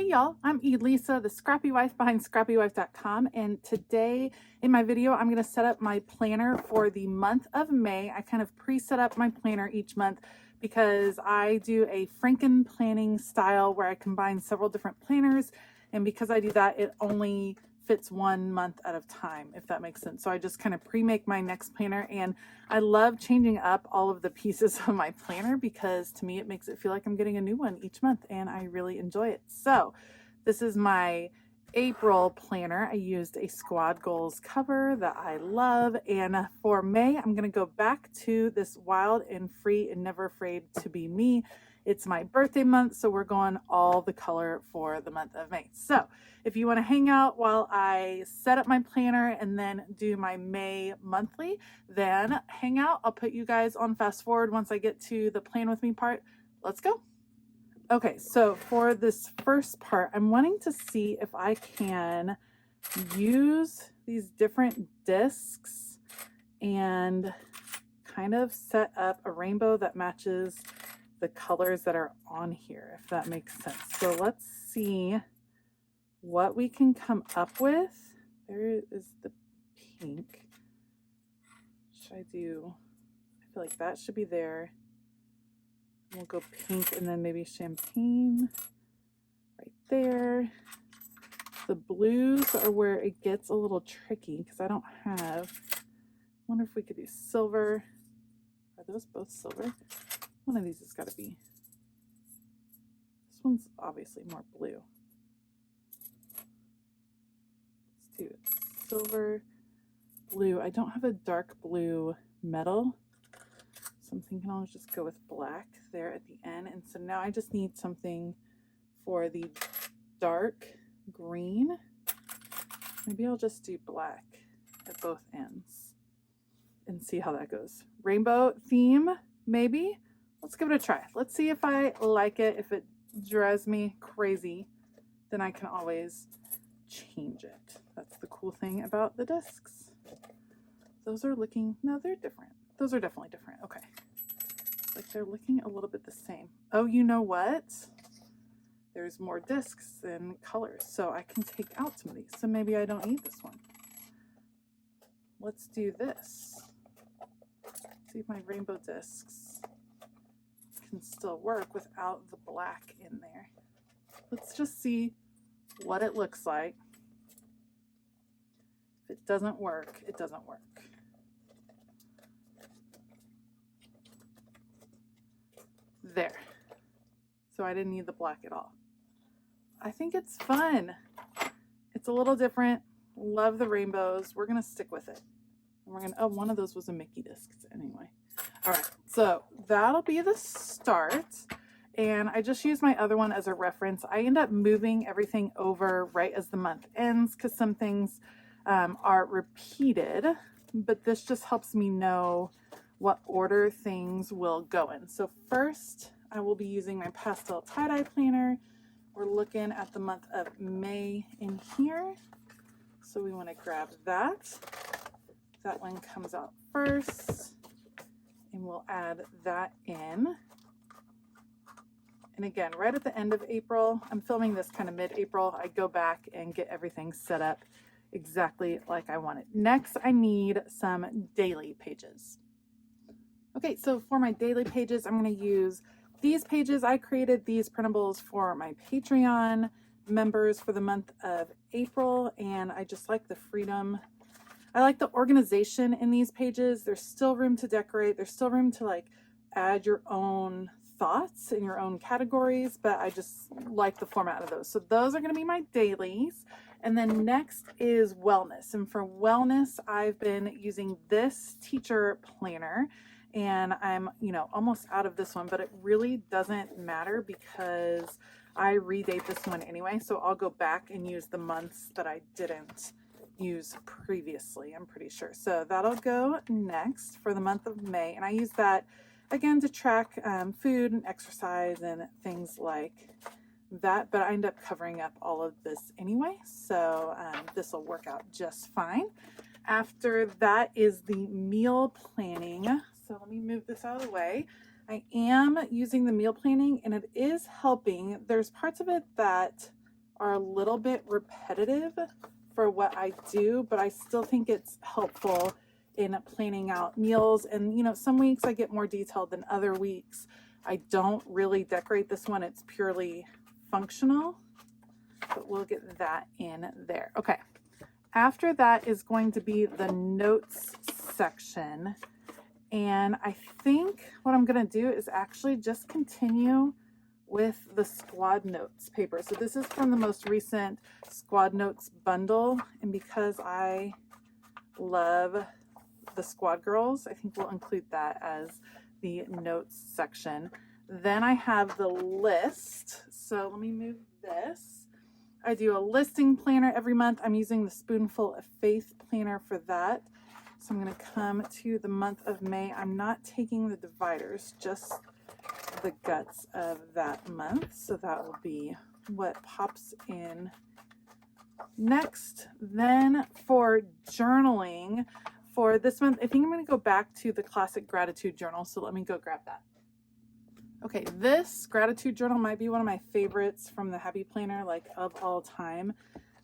Hey y'all, I'm Elisa, the Scrappy Wife behind ScrappyWife.com, and today in my video I'm going to set up my planner for the month of May. I kind of pre-set up my planner each month because I do a Franken planning style where I combine several different planners, and because I do that it only fits 1 month at a time, if that makes sense. So I just kind of pre-make my next planner, and I love changing up all of the pieces of my planner because to me it makes it feel like I'm getting a new one each month, and I really enjoy it. So this is my April planner. I used a Squad Goals cover that I love, and for May I'm going to go back to this Wild and Free and Never Afraid to Be Me. It's my birthday month, so we're going all the color for the month of May. So if you want to hang out while I set up my planner and then do my May monthly, then hang out. I'll put you guys on fast forward once I get to the plan with me part. Let's go. Okay, so for this first part, I'm wanting to see if I can use these different discs and kind of set up a rainbow that matches the colors that are on here, if that makes sense. So let's see what we can come up with. There is the pink. Should I do, I feel like that should be there. We'll go pink and then maybe champagne right there. The blues are where it gets a little tricky because I don't have, I wonder if we could do silver. Are those both silver? One of these has got to be, this one's obviously more blue. Let's do silver, blue. I don't have a dark blue metal, so I'm thinking I'll just go with black there at the end. And so now I just need something for the dark green. Maybe I'll just do black at both ends and see how that goes. Rainbow theme, maybe. Let's give it a try. Let's see if I like it. If it drives me crazy, then I can always change it. That's the cool thing about the discs. Those are looking, no, they're different. Those are definitely different. Okay. Like they're looking a little bit the same. Oh, you know what? There's more discs than colors, so I can take out some of these. So maybe I don't need this one. Let's do this. See if my rainbow discs can still work without the black in there. Let's just see what it looks like. If it doesn't work, it doesn't work. There. So I didn't need the black at all. I think it's fun. It's a little different. Love the rainbows. We're gonna stick with it. And we're gonna, oh, one of those was a Mickey disc anyway. All right, so that'll be the start. And I just use my other one as a reference. I end up moving everything over right as the month ends because some things are repeated, but this just helps me know what order things will go in. So first, I will be using my pastel tie-dye planner. We're looking at the month of May in here. So we want to grab that. That one comes out first, and we'll add that in. And again, right at the end of April, I'm filming this kind of mid-April, I go back and get everything set up exactly like I want it. Next, I need some daily pages. Okay, so for my daily pages, I'm going to use these pages. I created these printables for my Patreon members for the month of April, and I just like the freedom. I like the organization in these pages. There's still room to decorate. There's still room to like add your own thoughts in your own categories, but I just like the format of those. So those are going to be my dailies. And then next is wellness. And for wellness, I've been using this teacher planner, and I'm, almost out of this one, but it really doesn't matter because I redate this one anyway. So I'll go back and use the months that I didn't use previously, I'm pretty sure. So that'll go next for the month of May. And I use that again to track food and exercise and things like that, but I end up covering up all of this anyway. So this will work out just fine. After that is the meal planning. So let me move this out of the way. I am using the meal planning and it is helping. There's parts of it that are a little bit repetitive for what I do, but I still think it's helpful in planning out meals. And you know, some weeks I get more detailed than other weeks. I don't really decorate this one. It's purely functional, but we'll get that in there. Okay. After that is going to be the notes section. And I think what I'm going to do is actually just continue with the squad notes paper. So this is from the most recent squad notes bundle. And because I love the squad girls, I think we'll include that as the notes section. Then I have the list. So let me move this. I do a listing planner every month. I'm using the Spoonful of Faith planner for that. So I'm going to come to the month of May. I'm not taking the dividers, just the guts of that month. So that will be what pops in next. Then for journaling for this month, I think I'm going to go back to the classic gratitude journal. So let me go grab that. Okay, this gratitude journal might be one of my favorites from the Happy Planner, like of all time.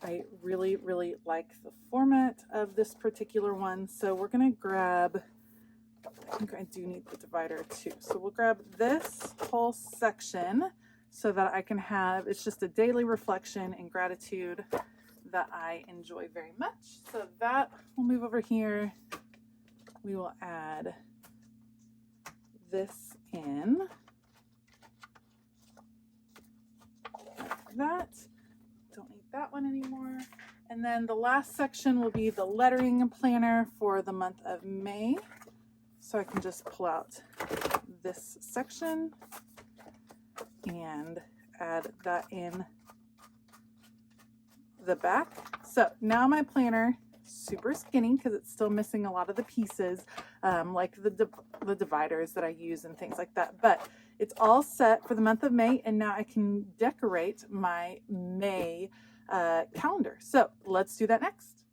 I really, really like the format of this particular one. So we're going to grab, I think I do need the divider too. So we'll grab this whole section so that I can have, it's just a daily reflection and gratitude that I enjoy very much. So that will move over here. We will add this in. Like that. Don't need that one anymore. And then the last section will be the lettering planner for the month of May. So I can just pull out this section and add that in the back. So now my planner, super skinny because it's still missing a lot of the pieces, like the dividers that I use and things like that. But it's all set for the month of May, and now I can decorate my May calendar. So let's do that next.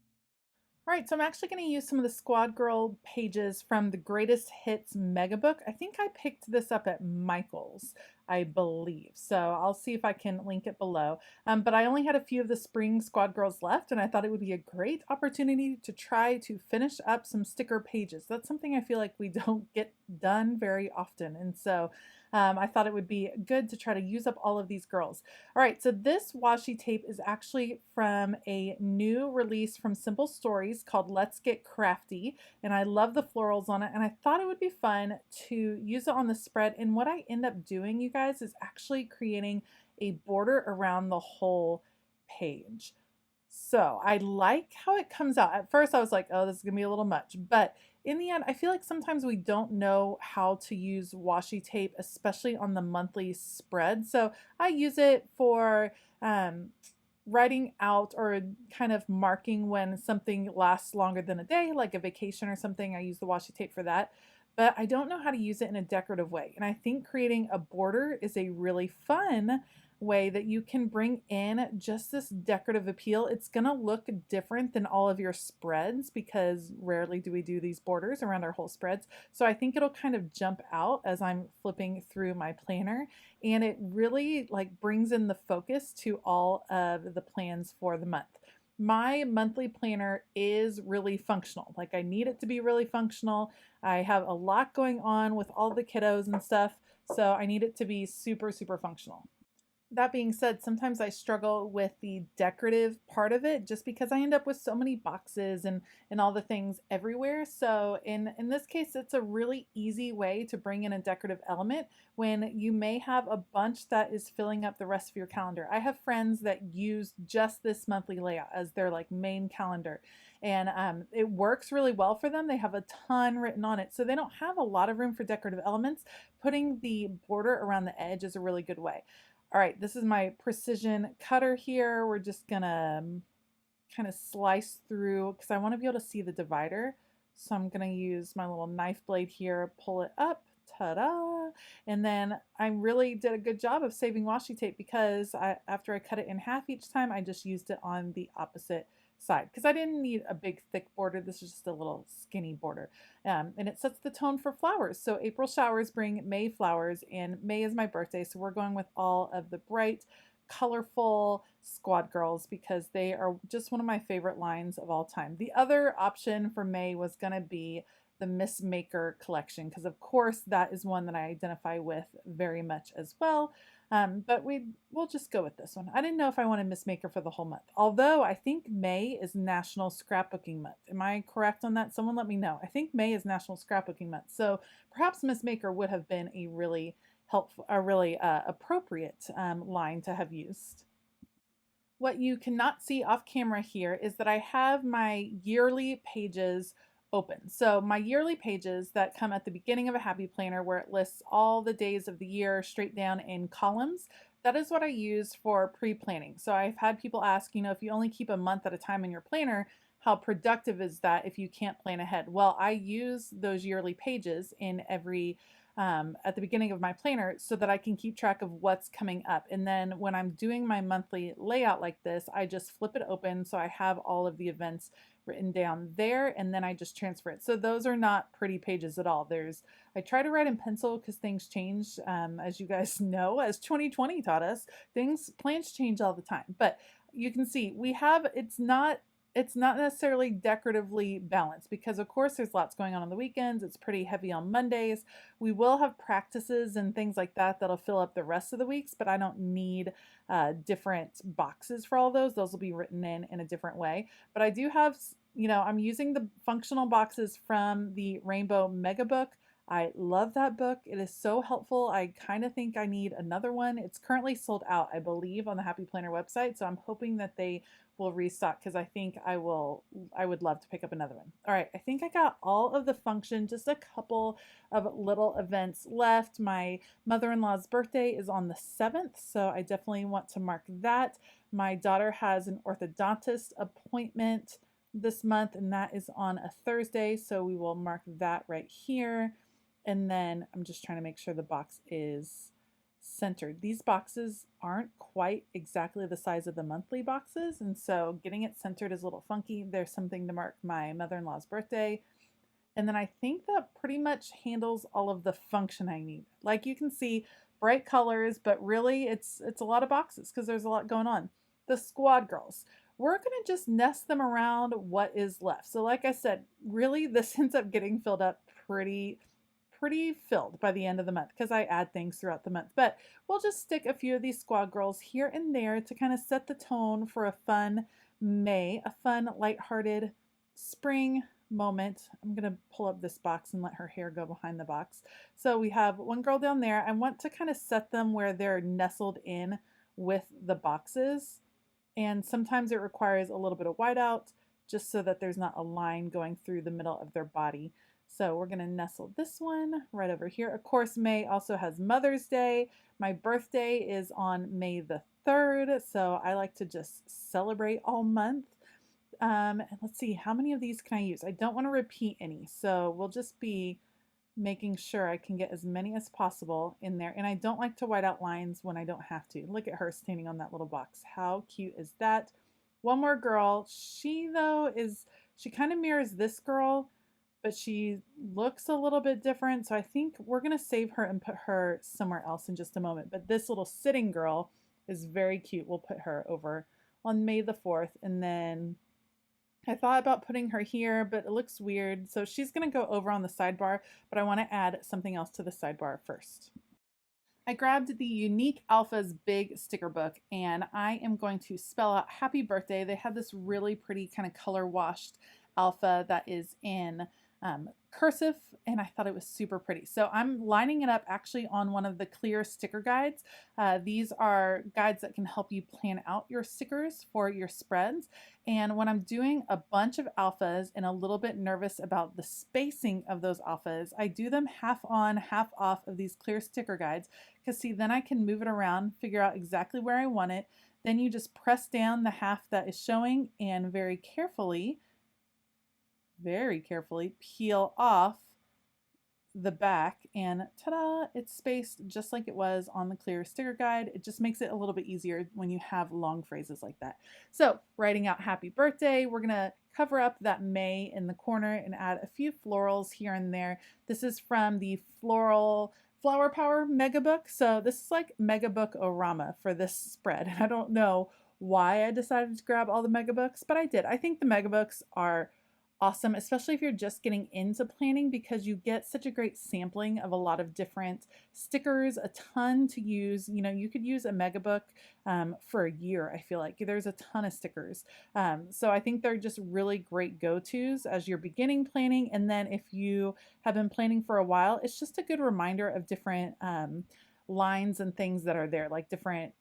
All right, so I'm actually going to use some of the Squad Girl pages from the Greatest Hits Mega Book. I think I picked this up at Michael's, I believe. So I'll see if I can link it below. But I only had a few of the spring Squad Girls left, and I thought it would be a great opportunity to try to finish up some sticker pages. That's something I feel like we don't get done very often. And so I thought it would be good to try to use up all of these girls. All right, so this washi tape is actually from a new release from Simple Stories called Let's Get Crafty, and I love the florals on it, and I thought it would be fun to use it on the spread. And what I end up doing, you guys, is actually creating a border around the whole page. So I like how it comes out. At first I was like, oh, this is gonna be a little much, but in the end, I feel like sometimes we don't know how to use washi tape, especially on the monthly spread. So I use it for writing out or kind of marking when something lasts longer than a day, like a vacation or something. I use the washi tape for that. But I don't know how to use it in a decorative way. And I think creating a border is a really fun way that you can bring in just this decorative appeal. It's going to look different than all of your spreads because rarely do we do these borders around our whole spreads. So I think it'll kind of jump out as I'm flipping through my planner, and it really like brings in the focus to all of the plans for the month. My monthly planner is really functional. Like I need it to be really functional. I have a lot going on with all the kiddos and stuff, so I need it to be super, super functional. That being said, sometimes I struggle with the decorative part of it just because I end up with so many boxes and all the things everywhere. So in this case, it's a really easy way to bring in a decorative element when you may have a bunch that is filling up the rest of your calendar. I have friends that use just this monthly layout as their like main calendar, and it works really well for them. They have a ton written on it, so they don't have a lot of room for decorative elements. Putting the border around the edge is a really good way. All right, this is my precision cutter here. We're just gonna kind of slice through because I want to be able to see the divider. So I'm gonna use my little knife blade here, pull it up, ta-da! And then I really did a good job of saving washi tape because after I cut it in half each time, I just used it on the opposite side because I didn't need a big thick border. This is just a little skinny border, and it sets the tone for flowers. So April showers bring May flowers, and May is my birthday, so we're going with all of the bright colorful squad girls because they are just one of my favorite lines of all time. The other option for May was going to be the Miss Maker collection because of course that is one that I identify with very much as well. But we'll just go with this one. I didn't know if I wanted Miss Maker for the whole month. Although I think May is National Scrapbooking Month. Am I correct on that? Someone let me know. I think May is National Scrapbooking Month. So perhaps Miss Maker would have been a really helpful, a really appropriate line to have used. What you cannot see off camera here is that I have my yearly pages open. So my yearly pages that come at the beginning of a happy planner where it lists all the days of the year straight down in columns, that is what I use for pre-planning. So I've had people ask, if you only keep a month at a time in your planner, how productive is that if you can't plan ahead? Well, I use those yearly pages in every at the beginning of my planner so that I can keep track of what's coming up. And then when I'm doing my monthly layout like this, I just flip it open so I have all of the events written down there, and then I just transfer it. So those are not pretty pages at all. I try to write in pencil because things change, as you guys know, as 2020 taught us, plans change all the time. But you can see it's not necessarily decoratively balanced because of course there's lots going on the weekends. It's pretty heavy on Mondays. We will have practices and things like that that'll fill up the rest of the weeks, but I don't need different boxes for all those. Those will be written in a different way. But I do have, I'm using the functional boxes from the Rainbow Mega Book. I love that book. It is so helpful. I kind of think I need another one. It's currently sold out, I believe, on the Happy Planner website. So I'm hoping that they will restock because I think I would love to pick up another one. All right, I think I got all of the function, just a couple of little events left. My mother-in-law's birthday is on the 7th, so I definitely want to mark that. My daughter has an orthodontist appointment this month, and that is on a Thursday, so we will mark that right here. And then I'm just trying to make sure the box is centered. These boxes aren't quite exactly the size of the monthly boxes, and so getting it centered is a little funky. There's something to mark my mother-in-law's birthday. And then I think that pretty much handles all of the function I need. Like you can see, bright colors, but really it's a lot of boxes because there's a lot going on. The squad girls. We're going to just nest them around what is left. So like I said, really this ends up getting filled up pretty filled by the end of the month because I add things throughout the month. But we'll just stick a few of these squad girls here and there to kind of set the tone for a fun May, a fun, lighthearted spring moment. I'm going to pull up this box and let her hair go behind the box. So we have one girl down there. I want to kind of set them where they're nestled in with the boxes. And sometimes it requires a little bit of whiteout just so that there's not a line going through the middle of their body. So we're going to nestle this one right over here. Of course, May also has Mother's Day. My birthday is on May the 3rd, so I like to just celebrate all month. And let's see, how many of these can I use? I don't want to repeat any, so we'll just be making sure I can get as many as possible in there. And I don't like to white out lines when I don't have to. Look at her standing on that little box. How cute is that? One more girl. She kind of mirrors this girl, but she looks a little bit different. So I think we're going to save her and put her somewhere else in just a moment. But this little sitting girl is very cute. We'll put her over on May the 4th. And then I thought about putting her here, but it looks weird. So she's going to go over on the sidebar, but I want to add something else to the sidebar first. I grabbed the Unique Alphas Big Sticker Book, and I am going to spell out happy birthday. They have this really pretty kind of color washed alpha that is in cursive, and I thought it was super pretty. So I'm lining it up actually on one of the clear sticker guides. These are guides that can help you plan out your stickers for your spreads. And when I'm doing a bunch of alphas and a little bit nervous about the spacing of those alphas, I do them half on, half off of these clear sticker guides, because see, then I can move it around, figure out exactly where I want it. Then you just press down the half that is showing and very carefully peel off the back, and ta-da, it's spaced just like it was on the clear sticker guide. It just makes it a little bit easier when you have long phrases like that. So writing out happy birthday, we're gonna cover up that May in the corner and add a few florals here and there. This is from the Floral Flower Power Mega Book. So this is like Mega Book Orama for this spread. I don't know why I decided to grab all the Mega Books, but I did. I think the Mega Books are awesome, especially if you're just getting into planning, because you get such a great sampling of a lot of different stickers, a ton to use. You know, you could use a Mega Book for a year. I feel like there's a ton of stickers. So I think they're just really great go-tos as you're beginning planning. And then if you have been planning for a while, it's just a good reminder of different lines and things that are there, like different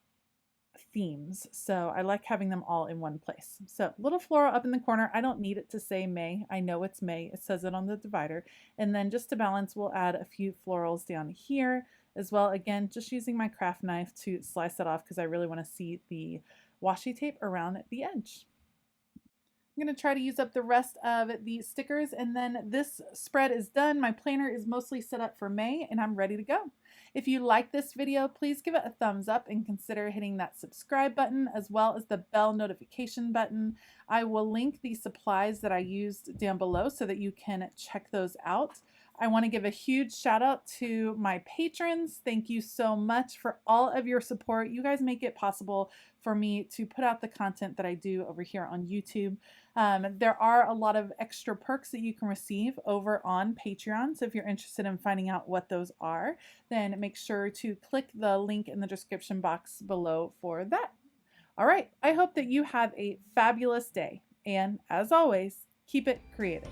themes. So I like having them all in one place. So little floral up in the corner. I don't need it to say May. I know it's May. It says it on the divider. And then just to balance, we'll add a few florals down here as well. Again, just using my craft knife to slice it off because I really want to see the washi tape around the edge. I'm going to try to use up the rest of the stickers, and then this spread is done. My planner is mostly set up for May and I'm ready to go. If you like this video, please give it a thumbs up and consider hitting that subscribe button as well as the bell notification button. I will link the supplies that I used down below so that you can check those out. I want to give a huge shout out to my patrons. Thank you so much for all of your support. You guys make it possible for me to put out the content that I do over here on YouTube. There are a lot of extra perks that you can receive over on Patreon. So if you're interested in finding out what those are, then make sure to click the link in the description box below for that. All right, I hope that you have a fabulous day. And as always, keep it creative.